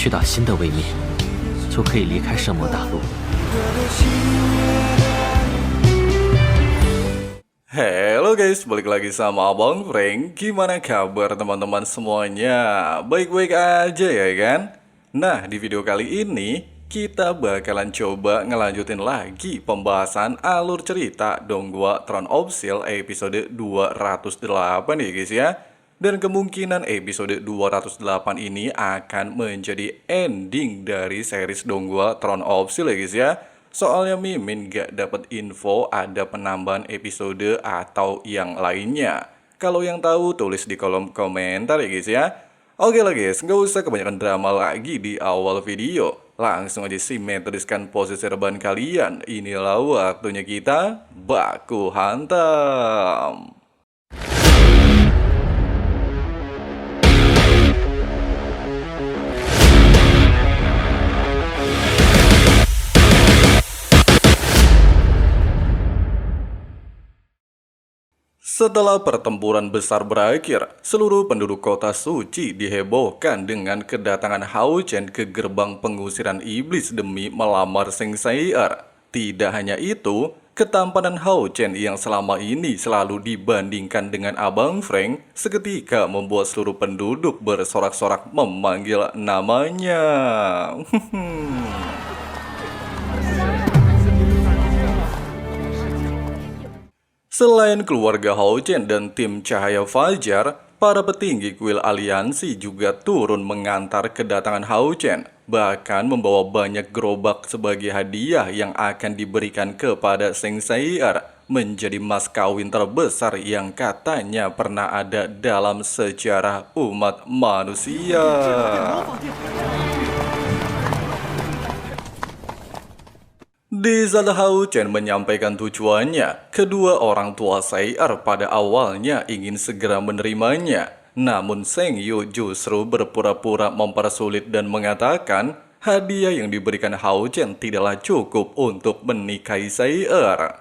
去到新的位面，就可以离开圣魔大陆。 Halo guys, balik lagi sama Abang Frank. Gimana kabar teman-teman semuanya? Baik-baik aja ya kan? Nah, di video kali ini kita bakalan coba ngelanjutin lagi pembahasan alur cerita Donghua Throne of Steel episode 208 ya guys ya. Dan kemungkinan episode 208 ini akan menjadi ending dari series Donghua Throne of Steel ya guys ya. Soalnya Mimin gak dapat info ada penambahan episode atau yang lainnya. Kalau yang tahu tulis di kolom komentar ya guys ya. Oke lah guys, nggak usah kebanyakan drama lagi di awal video. Langsung aja simetriskan posisi rebahan kalian. Inilah waktunya kita baku hantam. Setelah pertempuran besar berakhir, seluruh penduduk kota suci dihebohkan dengan kedatangan Hao Chen ke gerbang pengusiran iblis demi melamar Seng Sei'er. Tidak hanya itu, ketampanan Hao Chen yang selama ini selalu dibandingkan dengan Abang Frank seketika membuat seluruh penduduk bersorak-sorak memanggil namanya. Selain keluarga Hao Chen dan tim Cahaya Fajar, para petinggi kuil aliansi juga turun mengantar kedatangan Hao Chen, bahkan membawa banyak gerobak sebagai hadiah yang akan diberikan kepada Seng Sei'er, menjadi mas kawin terbesar yang katanya pernah ada dalam sejarah umat manusia. Di saat Hao Chen menyampaikan tujuannya, kedua orang tua Sei'er pada awalnya ingin segera menerimanya. Namun Seng Yu justru berpura-pura mempersulit dan mengatakan hadiah yang diberikan Hao Chen tidaklah cukup untuk menikahi Sei'er.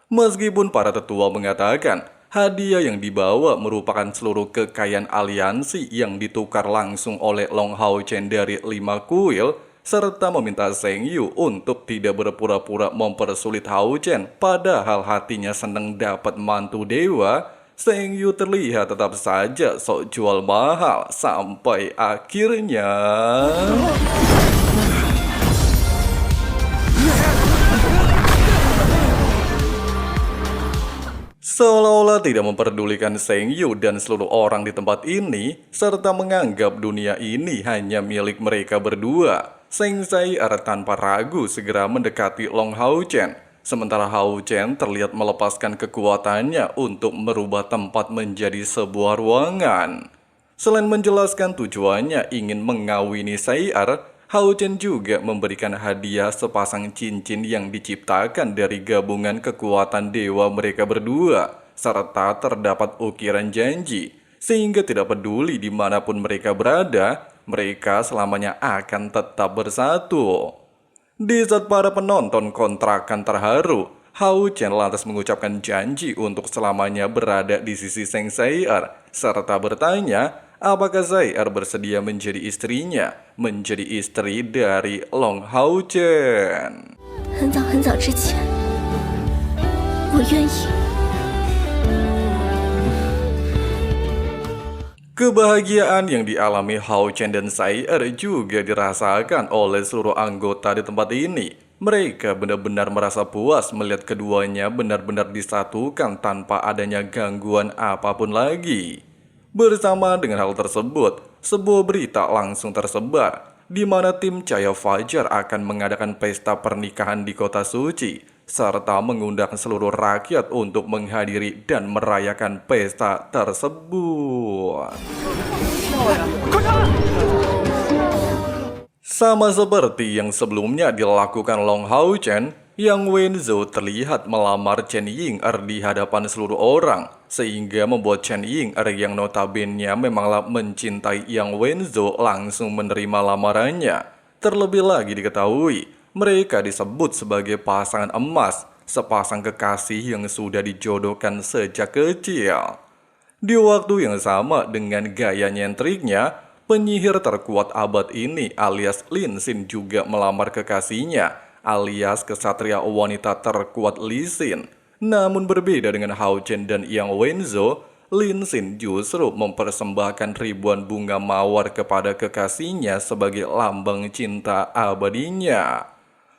Meskipun para tetua mengatakan hadiah yang dibawa merupakan seluruh kekayaan aliansi yang ditukar langsung oleh Long Hao Chen dari 5 kuil, serta meminta Seng Yu untuk tidak berpura-pura mempersulit Hao Chen padahal hatinya senang dapat mantu dewa, Seng Yu terlihat tetap saja sok jual mahal sampai akhirnya seolah-olah tidak memperdulikan Seng Yu dan seluruh orang di tempat ini, serta menganggap dunia ini hanya milik mereka berdua. Seng Sei'er tanpa ragu segera mendekati Long Hao Chen, sementara Hao Chen terlihat melepaskan kekuatannya untuk merubah tempat menjadi sebuah ruangan. Selain menjelaskan tujuannya ingin mengawini Sei'er, Hao Chen juga memberikan hadiah sepasang cincin yang diciptakan dari gabungan kekuatan dewa mereka berdua, serta terdapat ukiran janji, sehingga tidak peduli dimanapun mereka berada, mereka selamanya akan tetap bersatu. Di saat para penonton kontrakan terharu, Hao Chen lantas mengucapkan janji untuk selamanya berada di sisi Seng Sei'er, serta bertanya apakah Sei'er bersedia menjadi istrinya, menjadi istri dari Long Hao Chen. 很早很早之前，我愿意。 Kebahagiaan yang dialami Hao Chen dan Sei'er juga dirasakan oleh seluruh anggota di tempat ini. Mereka benar-benar merasa puas melihat keduanya benar-benar disatukan tanpa adanya gangguan apapun lagi. Bersama dengan hal tersebut, sebuah berita langsung tersebar, di mana tim Cahaya Fajar akan mengadakan pesta pernikahan di kota suci, serta mengundang seluruh rakyat untuk menghadiri dan merayakan pesta tersebut. Sama seperti yang sebelumnya dilakukan Long Hao Chen, Yang Wenzhou terlihat melamar Chen Ying'er di hadapan seluruh orang, sehingga membuat Chen Ying'er yang notabene memanglah mencintai Yang Wenzhou langsung menerima lamarannya. Terlebih lagi diketahui, mereka disebut sebagai pasangan emas, sepasang kekasih yang sudah dijodohkan sejak kecil. Di waktu yang sama dengan gaya nyentriknya, penyihir terkuat abad ini alias Lin Xin juga melamar kekasihnya alias kesatria wanita terkuat Li Xin. Namun berbeda dengan Hao Chen dan Yang Wenzhou, Lin Xin justru mempersembahkan ribuan bunga mawar kepada kekasihnya sebagai lambang cinta abadinya.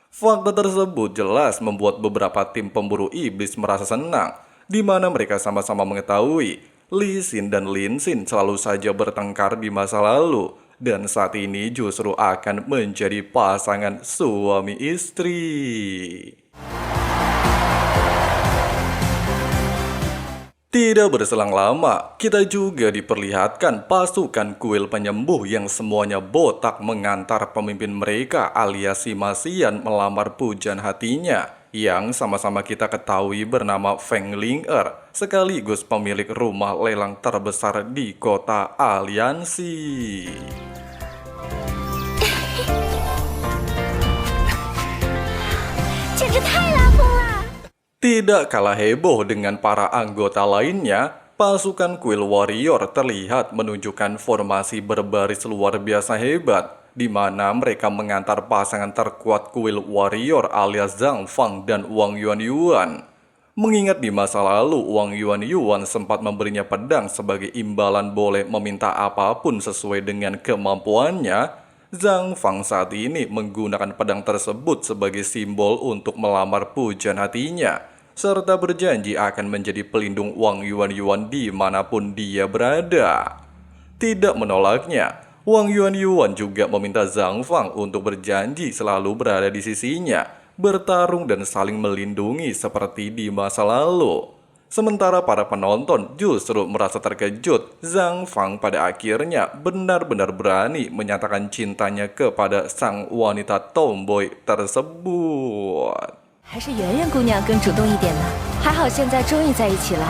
Fakta tersebut jelas membuat beberapa tim pemburu iblis merasa senang, di mana mereka sama-sama mengetahui Li Xin dan Lin Xin selalu saja bertengkar di masa lalu, dan saat ini justru akan menjadi pasangan suami istri. Tidak berselang lama, kita juga diperlihatkan pasukan kuil penyembuh yang semuanya botak mengantar pemimpin mereka alias si Masian melamar pujan hatinya, yang sama-sama kita ketahui bernama Feng Ling-er, sekaligus pemilik rumah lelang terbesar di kota Aliansi. Tidak kalah heboh dengan para anggota lainnya, pasukan kuil warrior terlihat menunjukkan formasi berbaris luar biasa hebat, di mana mereka mengantar pasangan terkuat kuil warrior alias Zhang Fang dan Wang Yuanyuan. Mengingat di masa lalu Wang Yuanyuan sempat memberinya pedang sebagai imbalan boleh meminta apapun sesuai dengan kemampuannya, Zhang Fang saat ini menggunakan pedang tersebut sebagai simbol untuk melamar pujan hatinya, serta berjanji akan menjadi pelindung Wang Yuanyuan dimanapun dia berada. Tidak menolaknya, Wang Yuanyuan juga meminta Zhang Fang untuk berjanji selalu berada di sisinya, bertarung dan saling melindungi seperti di masa lalu. Sementara para penonton justru merasa terkejut, Zhang Fang pada akhirnya benar-benar berani menyatakan cintanya kepada sang wanita tomboy tersebut. 还是圆圆姑娘更主动一点呢。还好现在终于在一起了。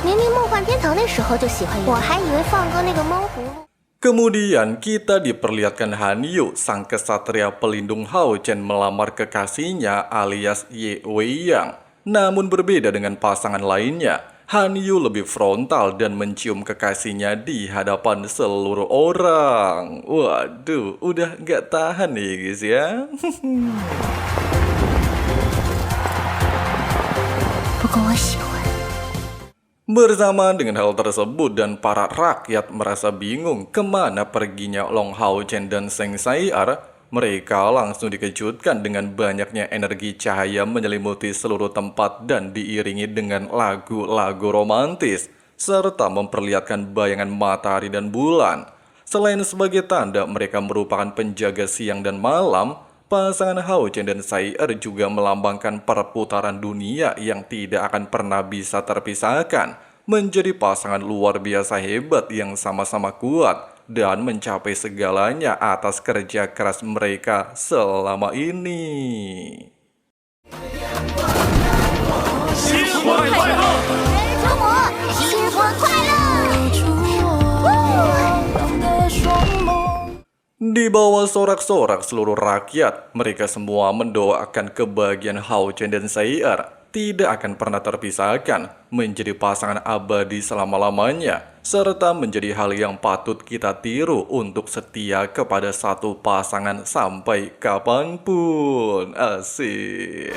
明明梦幻天堂那时候就喜欢圆圆，我还以为放歌那个闷葫芦。 Kemudian kita diperlihatkan Han Yu, sang kesatria pelindung Hao Chen melamar kekasihnya alias Ye Weiyang. Namun berbeda dengan pasangan lainnya, Han Yu lebih frontal dan mencium kekasihnya di hadapan seluruh orang. Waduh, udah gak tahan nih guys ya. Bersamaan dengan hal tersebut dan para rakyat merasa bingung kemana perginya Long Hao Chen dan Zheng Sai'er, mereka langsung dikejutkan dengan banyaknya energi cahaya menyelimuti seluruh tempat dan diiringi dengan lagu-lagu romantis, serta memperlihatkan bayangan matahari dan bulan. Selain sebagai tanda mereka merupakan penjaga siang dan malam, pasangan Hao Chen dan Sai'er juga melambangkan perputaran dunia yang tidak akan pernah bisa terpisahkan, menjadi pasangan luar biasa hebat yang sama-sama kuat dan mencapai segalanya atas kerja keras mereka selama ini. Di bawah sorak-sorak seluruh rakyat, mereka semua mendoakan kebahagiaan Hao Chen dan Sai'er tidak akan pernah terpisahkan, menjadi pasangan abadi selama-lamanya, serta menjadi hal yang patut kita tiru untuk setia kepada satu pasangan sampai kapanpun. Asik.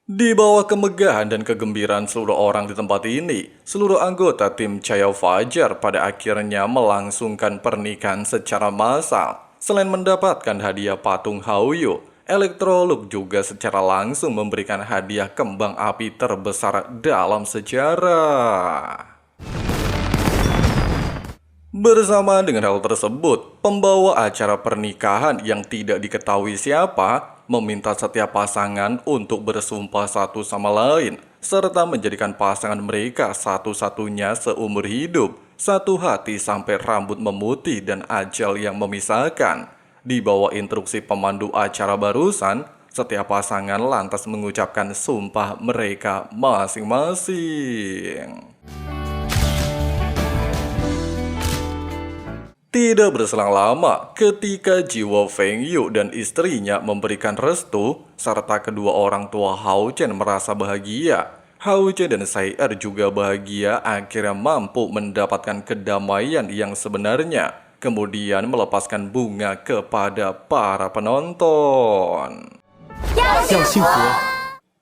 Di bawah kemegahan dan kegembiraan seluruh orang di tempat ini, seluruh anggota tim Chao Fajar pada akhirnya melangsungkan pernikahan secara massal. Selain mendapatkan hadiah patung Haoyu, Electrolux juga secara langsung memberikan hadiah kembang api terbesar dalam sejarah. Bersamaan dengan hal tersebut, pembawa acara pernikahan yang tidak diketahui siapa meminta setiap pasangan untuk bersumpah satu sama lain, serta menjadikan pasangan mereka satu-satunya seumur hidup, satu hati sampai rambut memutih dan ajal yang memisahkan. Di bawah instruksi pemandu acara barusan, setiap pasangan lantas mengucapkan sumpah mereka masing-masing. Tidak berselang lama, ketika jiwa Feng Yu dan istrinya memberikan restu, serta kedua orang tua Hao Chen merasa bahagia, Hao Chen dan Sai Er juga bahagia akhirnya mampu mendapatkan kedamaian yang sebenarnya, kemudian melepaskan bunga kepada para penonton.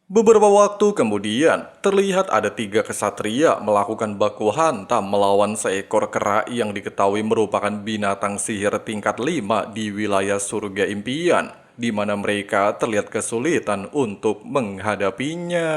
Beberapa waktu kemudian, terlihat ada 3 kesatria melakukan baku hantam melawan seekor kera yang diketahui merupakan binatang sihir tingkat 5 di wilayah surga impian, di mana mereka terlihat kesulitan untuk menghadapinya.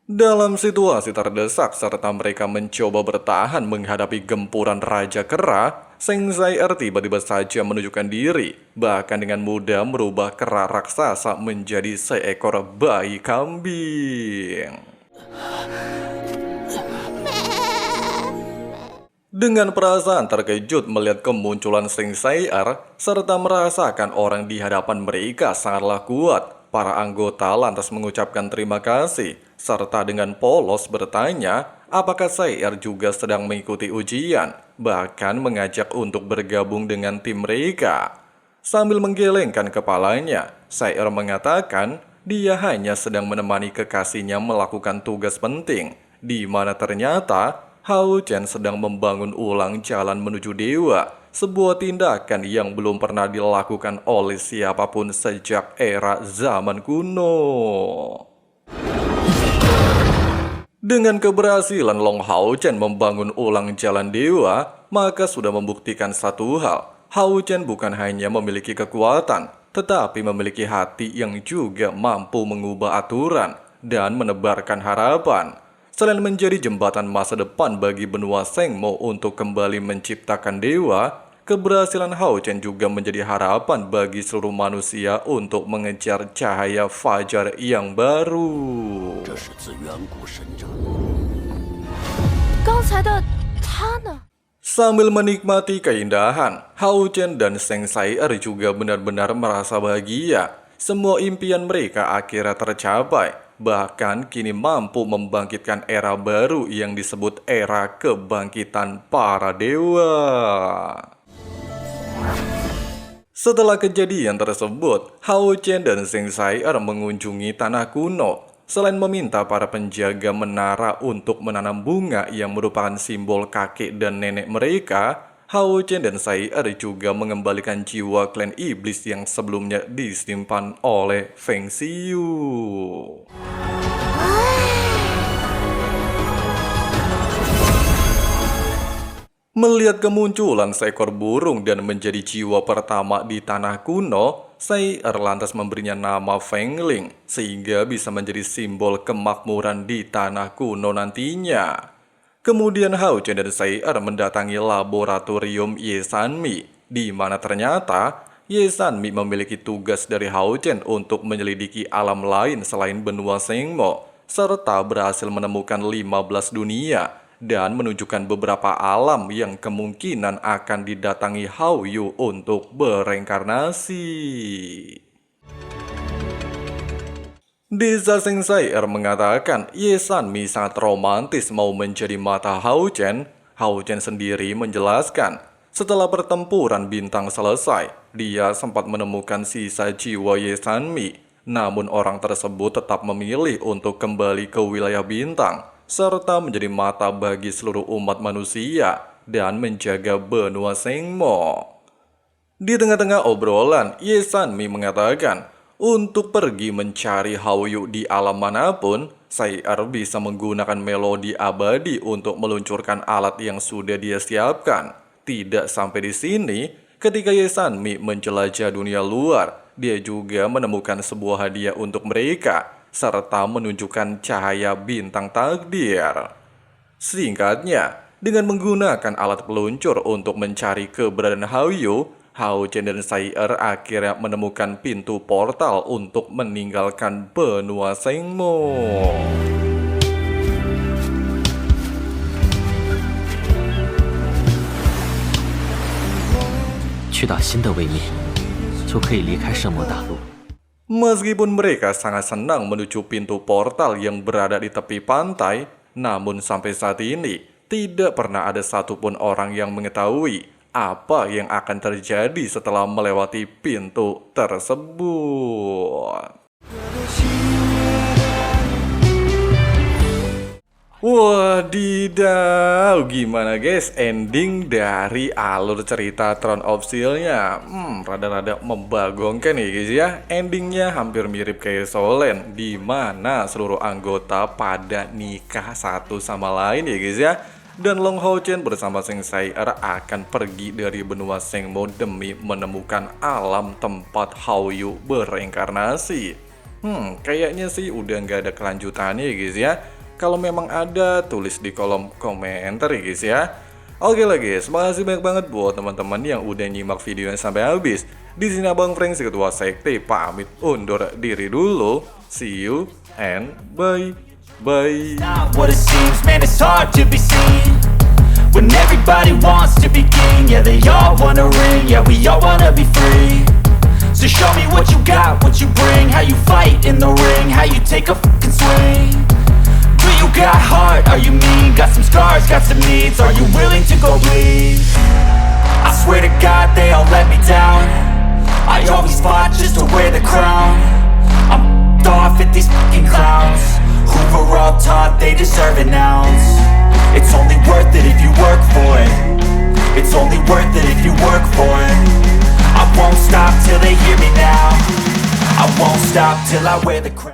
Dalam situasi terdesak serta mereka mencoba bertahan menghadapi gempuran Raja Kera, Seng Sai Er tiba-tiba saja menunjukkan diri, bahkan dengan mudah merubah kera raksasa menjadi seekor bayi kambing. Dengan perasaan terkejut melihat kemunculan Seng Sai Er, serta merasakan orang di hadapan mereka sangatlah kuat, para anggota lantas mengucapkan terima kasih, serta dengan polos bertanya apakah Sai Er juga sedang mengikuti ujian, bahkan mengajak untuk bergabung dengan tim mereka. Sambil menggelengkan kepalanya, Sai Er mengatakan dia hanya sedang menemani kekasihnya melakukan tugas penting, di mana ternyata Hao Chen sedang membangun ulang jalan menuju dewa, sebuah tindakan yang belum pernah dilakukan oleh siapapun sejak era zaman kuno. Dengan keberhasilan Long Hao Chen membangun ulang jalan dewa, maka sudah membuktikan satu hal. Hao Chen bukan hanya memiliki kekuatan, tetapi memiliki hati yang juga mampu mengubah aturan dan menebarkan harapan. Selain menjadi jembatan masa depan bagi benua Sengmo untuk kembali menciptakan dewa, keberhasilan Hao Chen juga menjadi harapan bagi seluruh manusia untuk mengejar cahaya fajar yang baru. Sambil menikmati keindahan, Hao Chen dan Seng Sai Er juga benar-benar merasa bahagia. Semua impian mereka akhirnya tercapai, bahkan kini mampu membangkitkan era baru yang disebut era kebangkitan para dewa. Setelah kejadian tersebut, Hao Chen dan Seng Sai Er mengunjungi tanah kuno. Selain meminta para penjaga menara untuk menanam bunga yang merupakan simbol kakek dan nenek mereka, Hao Chen dan Sai Er juga mengembalikan jiwa klan iblis yang sebelumnya disimpan oleh Feng Xiu. Melihat kemunculan seekor burung dan menjadi jiwa pertama di tanah kuno, Sai Er lantas memberinya nama Feng Ling, sehingga bisa menjadi simbol kemakmuran di tanah kuno nantinya. Kemudian Hao Chen dan Sai Er mendatangi laboratorium Ye Sanmi, di mana ternyata Ye Sanmi memiliki tugas dari Hao Chen untuk menyelidiki alam lain selain benua Sengmo, serta berhasil menemukan 15 dunia dan menunjukkan beberapa alam yang kemungkinan akan didatangi Hao Yu untuk bereinkarnasi. Desa Seng Sai Er mengatakan Ye Sanmi sangat romantis mau menjadi mata Hao Chen. Hao Chen sendiri menjelaskan, setelah pertempuran bintang selesai, dia sempat menemukan sisa jiwa Ye Sanmi. Namun orang tersebut tetap memilih untuk kembali ke wilayah bintang, serta menjadi mata bagi seluruh umat manusia dan menjaga benua Sengmo. Di tengah-tengah obrolan, Ye Sanmi mengatakan, untuk pergi mencari Hao Yu di alam manapun, Sai Er bisa menggunakan melodi abadi untuk meluncurkan alat yang sudah dia siapkan. Tidak sampai di sini, ketika Ye Sanmi menjelajah dunia luar, dia juga menemukan sebuah hadiah untuk mereka, serta menunjukkan cahaya bintang takdir. Singkatnya, dengan menggunakan alat peluncur untuk mencari keberadaan Hao Yu, Hao Chen dan Sai Er akhirnya menemukan pintu portal untuk meninggalkan benua Sengmo. 去打新的位面，就可以离开圣魔大陆。 Meskipun mereka sangat senang menuju pintu portal yang berada di tepi pantai, namun sampai saat ini tidak pernah ada satupun orang yang mengetahui apa yang akan terjadi setelah melewati pintu tersebut. Wadidaw, gimana guys ending dari alur cerita Throne of Steel-nya? Rada-rada membagongkan nih guys ya. Endingnya hampir mirip kayak Solen, di mana seluruh anggota pada nikah satu sama lain ya guys ya. Dan Long Hao Chen bersama Shang Tsai akan pergi dari benua Shengmo demi menemukan alam tempat Hao Yu bereinkarnasi. Kayaknya sih udah nggak ada kelanjutannya ya guys ya. Kalau memang ada, tulis di kolom komentar ya guys ya. Oke lah guys, makasih banyak banget buat teman-teman yang udah nyimak videonya sampai habis. Di sini Abang Frank, si Ketua Sekte, pamit undur diri dulu. See you and bye. Bye. What it seems, man, it's hard to be seen when everybody wants to be king. Yeah, they all wanna ring. Yeah, we all wanna be free. So show me what you got, what you bring. How you fight in the ring, how you take a fucking swing. Do you got heart? Are you mean? Got some scars, got some needs. Are you willing to go bleed? I swear to God, they all let me down. I always fought just to wear the crown. I'm off at these fucking clowns who were all taught they deserve an ounce. It's only worth it if you work for it. It's only worth it if you work for it. I won't stop till they hear me now. I won't stop till I wear the crown.